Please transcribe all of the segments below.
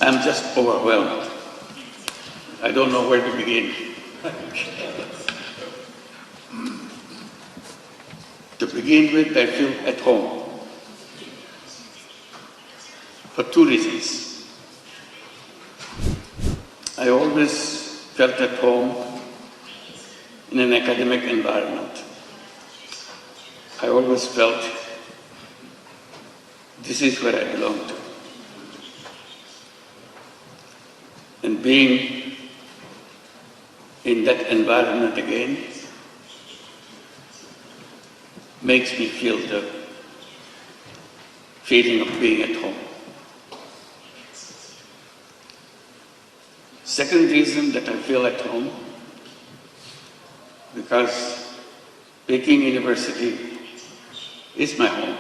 I'm just overwhelmed. I don't know where to begin. To begin with, I feel at home for two reasons. I always felt at home in an academic environment. I always felt this is where I belong to. And being in that environment again makes me feel the feeling of being at home. Second reason that I feel at home, because Peking University is my home.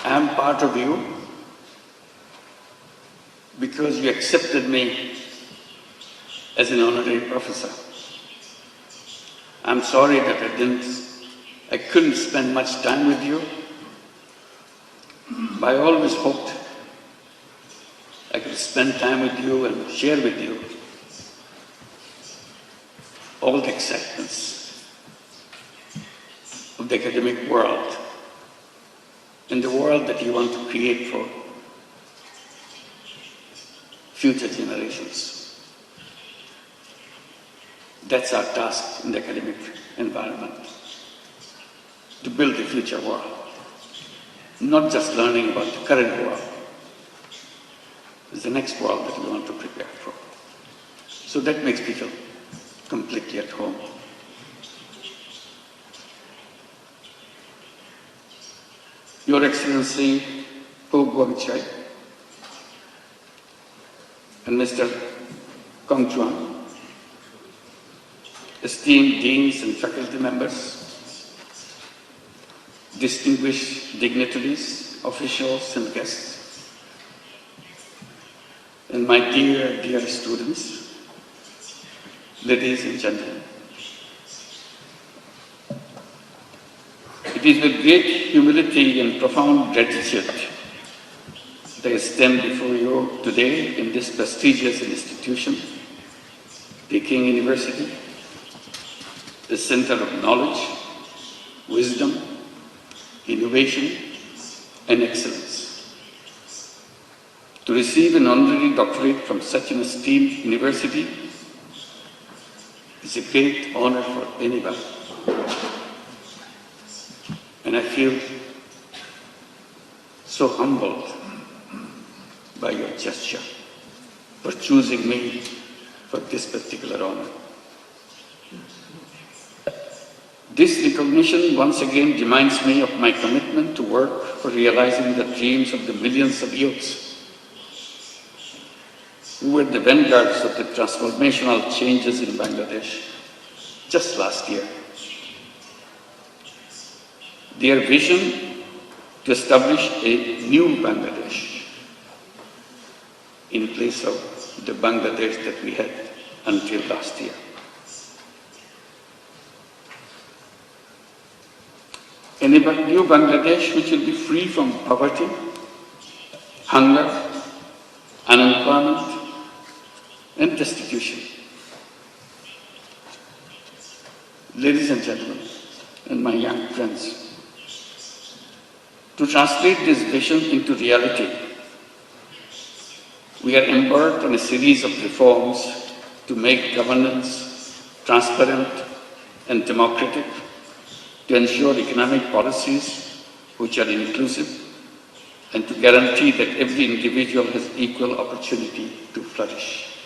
I am part of you because you accepted me as an honorary professor. I'm sorry that I couldn't spend much time with you, but I always hoped I could spend time with you and share with you all the excitements of the academic world and the world that you want to create for future generations. That's our task in the academic environment, to build the future world, not just learning about the current world. It's the next world that we want to prepare for. So that makes me feel completely at home. Your Excellency, Ko Guangchai, and Mr. Kong Chuan, esteemed deans and faculty members, distinguished dignitaries, officials and guests, and my dear, dear students, ladies and gentlemen. It is with great humility and profound gratitude that I stand before you today in this prestigious institution, Peking University, the center of knowledge, wisdom, innovation, and excellence. To receive an honorary doctorate from such an esteemed university is a great honor for anyone. And I feel so humbled by your gesture for choosing me for this particular honor. This recognition once again reminds me of my commitment to work for realizing the dreams of the millions of youths who were the vanguards of the transformational changes in Bangladesh just last year. Their vision to establish a new Bangladesh in place of the Bangladesh that we had until last year. A new Bangladesh which will be free from poverty, hunger, unemployment, and destitution. Ladies and gentlemen, and my young friends, to translate this vision into reality, we are embarked on a series of reforms to make governance transparent and democratic, to ensure economic policies which are inclusive, and to guarantee that every individual has equal opportunity to flourish.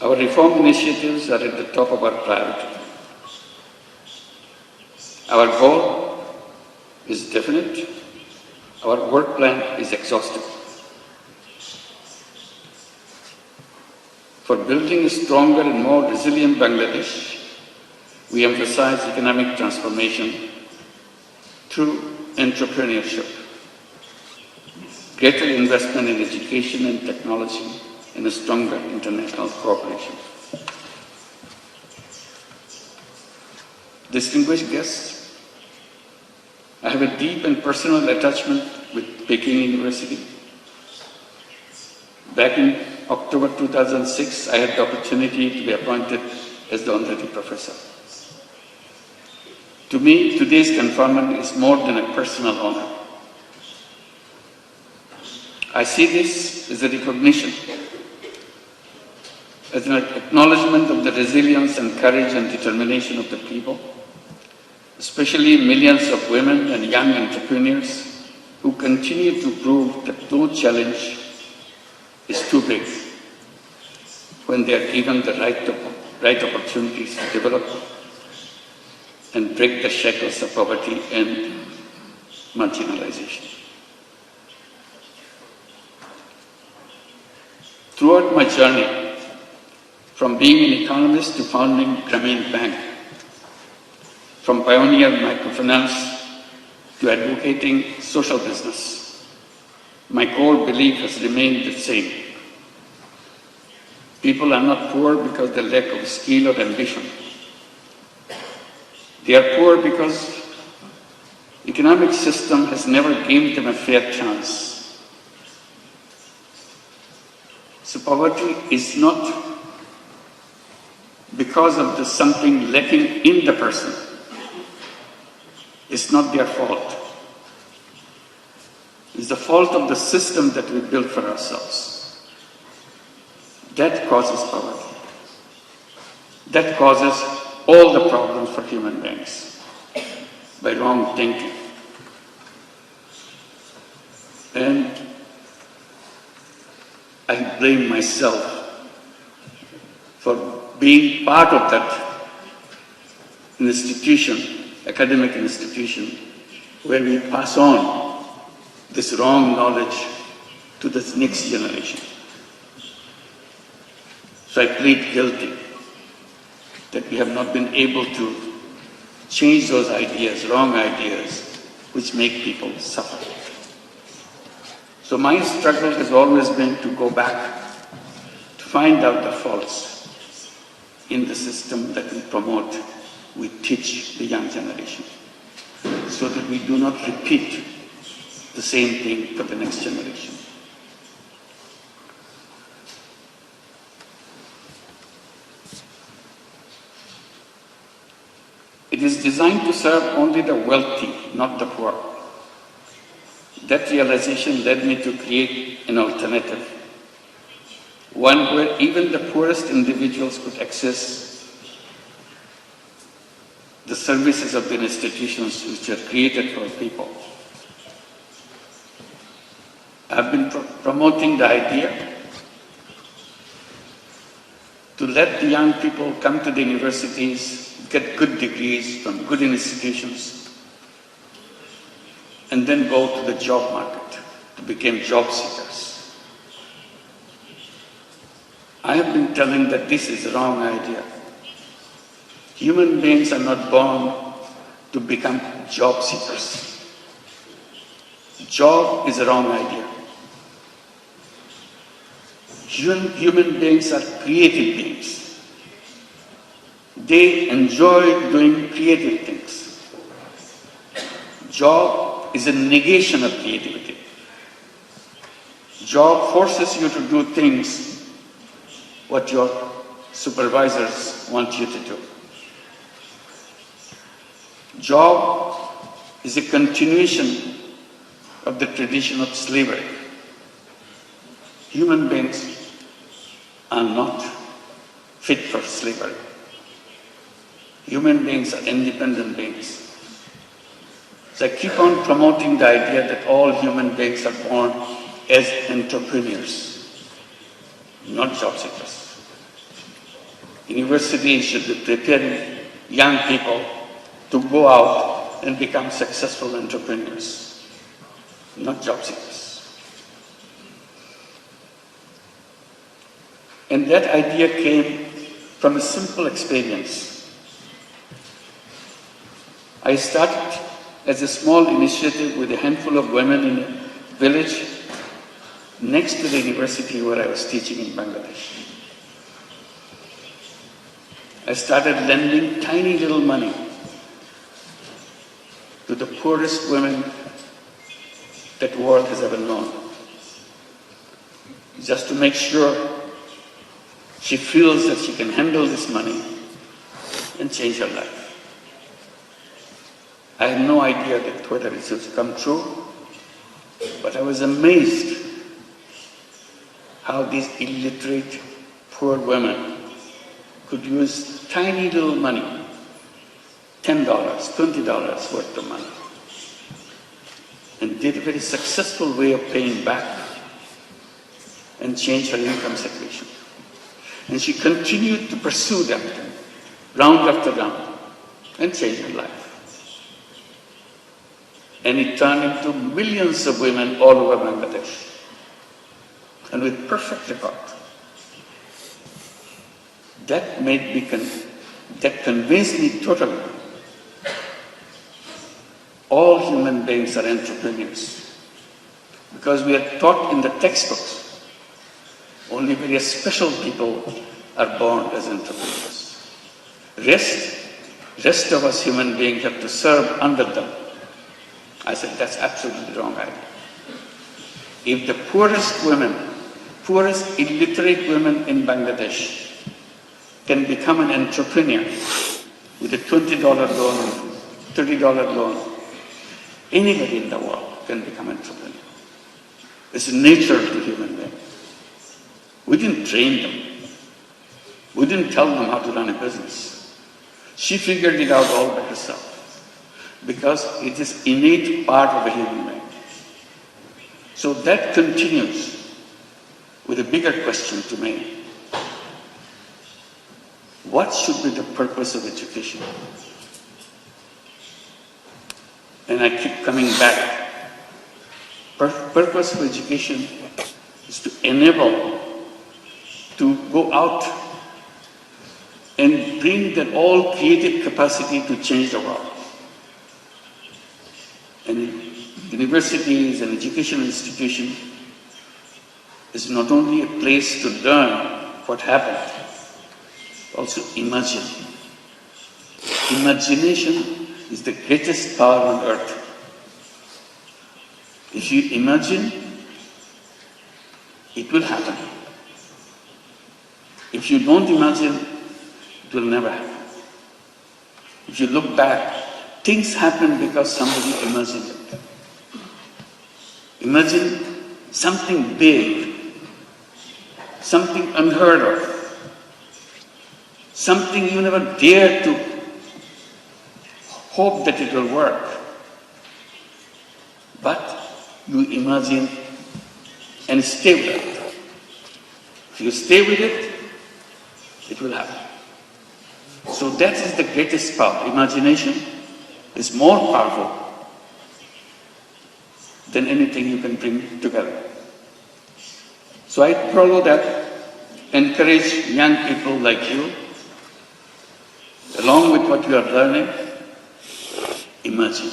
Our reform initiatives are at the top of our priority. Our goal is definite. Our work plan is exhaustive. For building a stronger and more resilient Bangladesh, we emphasize economic transformation through entrepreneurship, greater investment in education and technology and a stronger international cooperation. Distinguished guests, I have a deep and personal attachment with Peking University. Back in October 2006, I had the opportunity to be appointed as the honorary professor. To me, today's conferment is more than a personal honor. I see this as a recognition, as an acknowledgement of the resilience and courage and determination of the people, especially millions of women and young entrepreneurs who continue to prove that no challenge is too big when they are given the right opportunities to develop and break the shackles of poverty and marginalization. Throughout my journey, from being an economist to founding Grameen Bank, from pioneer microfinance to advocating social business, my core belief has remained the same. People are not poor because they lack of skill or ambition. They are poor because the economic system has never given them a fair chance. So poverty is not because of something lacking in the person. It's not their fault. It's the fault of the system that we built for ourselves. That causes poverty. That causes all the problems for human beings by wrong thinking. And I blame myself for being part of that institution, academic institution, where we pass on this wrong knowledge to this next generation. So I plead guilty that we have not been able to change those ideas, wrong ideas, which make people suffer. So my struggle has always been to go back, to find out the faults in the system that we promote, we teach the young generation, so that we do not repeat the same thing for the next generation. It is designed to serve only the wealthy, not the poor. That realization led me to create an alternative, one where even the poorest individuals could access the services of the institutions which are created for people. I've been promoting the idea to let the young people come to the universities, get good degrees from good institutions, and then go to the job market to become job seekers. I have been telling that this is a wrong idea. Human beings are not born to become job seekers. Job is a wrong idea. Human beings are creative beings. They enjoy doing creative things. Job is a negation of creativity. Job forces you to do things what your supervisors want you to do. Job is a continuation of the tradition of slavery. Human beings are not fit for slavery. Human beings are independent beings. So I keep on promoting the idea that all human beings are born as entrepreneurs, not job seekers. Universities should be preparing young people to go out and become successful entrepreneurs, not job seekers. And that idea came from a simple experience. I started as a small initiative with a handful of women in a village next to the university where I was teaching in Bangladesh. I started lending tiny little money to the poorest women that the world has ever known, just to make sure she feels that she can handle this money and change her life. I had no idea that whether it would come true, but I was amazed how these illiterate, poor women could use tiny little money, $10, $20 worth of money, and did a very successful way of paying back and change her income situation. And she continued to pursue that round after round and change her life. And it turned into millions of women all over Bangladesh, and with perfect record. That convinced me totally. All human beings are entrepreneurs, because we are taught in the textbooks only very special people are born as entrepreneurs. Rest of us human beings have to serve under them. I said, that's absolutely the wrong idea. If the poorest illiterate women in Bangladesh can become an entrepreneur with a $20 loan, $30 loan, anybody in the world can become an entrepreneur. It's natural to human beings. We didn't train them. We didn't tell them how to run a business. She figured it out all by herself, because it is innate part of a human being. So that continues with a bigger question to me. What should be the purpose of education? And I keep coming back. Purpose of education is to enable to go out and bring that all creative capacity to change the world. And universities and educational institution is not only a place to learn what happened, also imagine. Imagination is the greatest power on earth. If you imagine, it will happen. If you don't imagine, it will never happen. If you look back, things happen because somebody imagined it. Imagine something big, something unheard of, something you never dared to hope that it will work. But you imagine and stay with it. If you stay with it, it will happen. So that is the greatest power. Imagination is more powerful than anything you can bring together. So I follow that, encourage young people like you, along with what you are learning, imagine.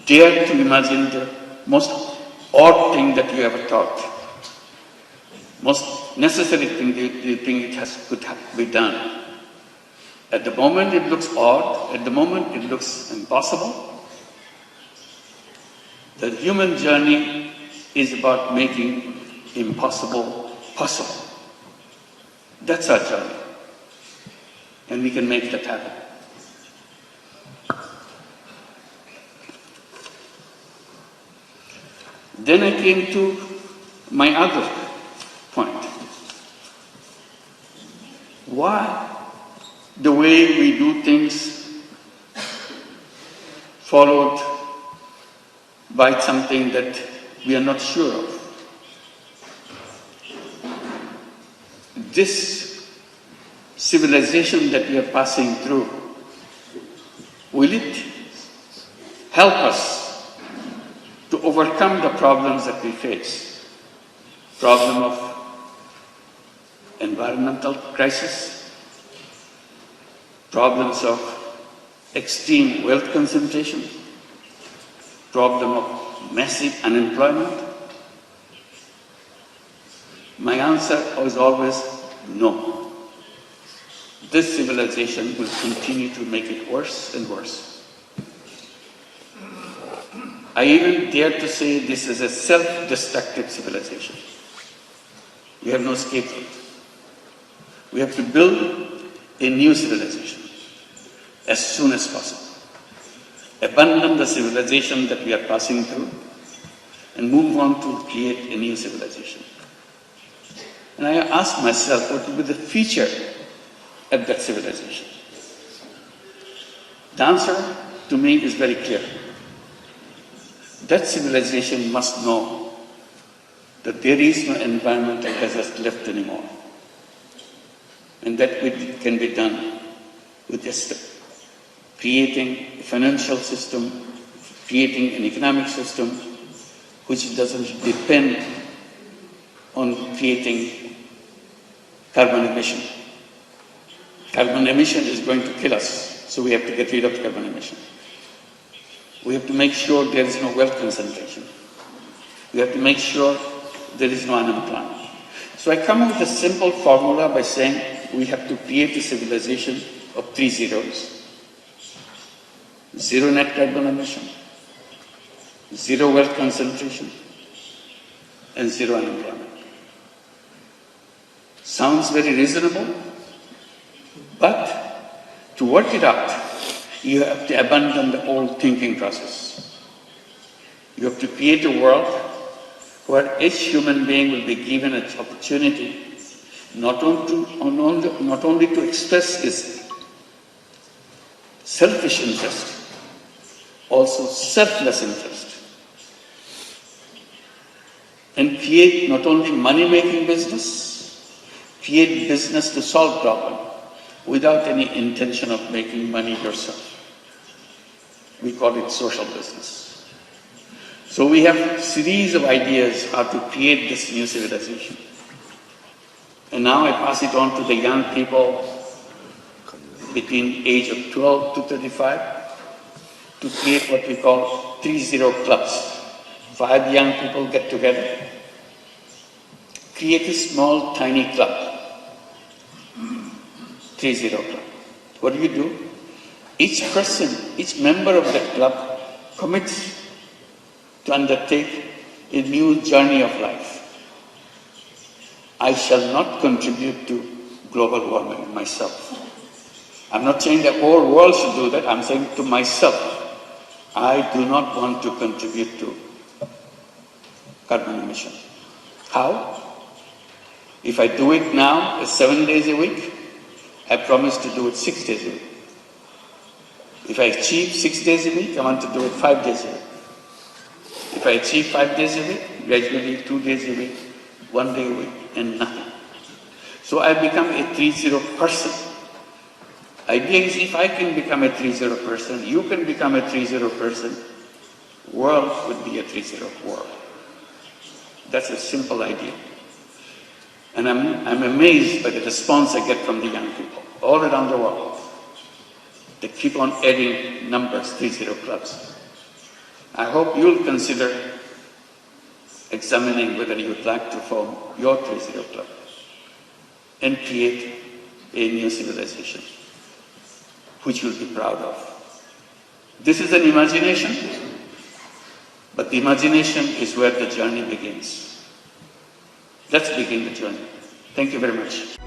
Dare to imagine the most odd thing that you ever thought, most necessary thing you think could be done. At the moment it looks odd, at the moment it looks impossible. The human journey is about making impossible possible. That's our journey. And we can make that happen. Then I came to my other point. Why the way we do things followed by something that we are not sure of? This civilization that we are passing through, will it help us to overcome the problems that we face? Problem of environmental crisis, problems of extreme wealth concentration, problem of massive unemployment, My answer was always no. This civilization will continue to make it worse and worse. I even dare to say this is a self-destructive civilization. We have no scapegoat. We have to build a new civilization as soon as possible. Abandon the civilization that we are passing through and move on to create a new civilization. And I ask myself, what will be the future of that civilization? The answer to me is very clear. That civilization must know that there is no environmental hazard left anymore. And that can be done with just creating a financial system, creating an economic system which doesn't depend on creating carbon emission. Carbon emission is going to kill us, so we have to get rid of carbon emission. We have to make sure there is no wealth concentration. We have to make sure there is no unemployment. So I come up with a simple formula by saying we have to create a civilization of 3 zeros. 0 net carbon emission, 0 wealth concentration, and 0 unemployment. Sounds very reasonable, but to work it out, you have to abandon the old thinking process. You have to create a world where each human being will be given an opportunity not only to express his selfish interest, also selfless interest, and create not only money-making business, create business to solve problems without any intention of making money yourself. We call it social business. So we have a series of ideas how to create this new civilization. And now I pass it on to the young people between age of 12 to 35 to create what we call 3-0 clubs. 5 young people get together, create a small, tiny club, 3-0 club. What do? Each person, each member of that club commits to undertake a new journey of life. I shall not contribute to global warming myself. I'm not saying the whole world should do that. I'm saying to myself, I do not want to contribute to carbon emission. How? If I do it now, 7 days a week, I promise to do it 6 days a week. If I achieve 6 days a week, I want to do it 5 days a week. If I achieve 5 days a week, gradually 2 days a week, 1 day a week, and nothing. So I become a 3-0 person. Idea is if I can become a 3-0 person, you can become a 3-0 person, world would be a 3-0 world. That's a simple idea. And I'm amazed by the response I get from the young people all around the world. They keep on adding numbers, 3-0 clubs. I hope you'll consider examining whether you'd like to form your 3-0 club and create a new civilization, which you'll be proud of. This is an imagination, but the imagination is where the journey begins. Let's begin the journey. Thank you very much.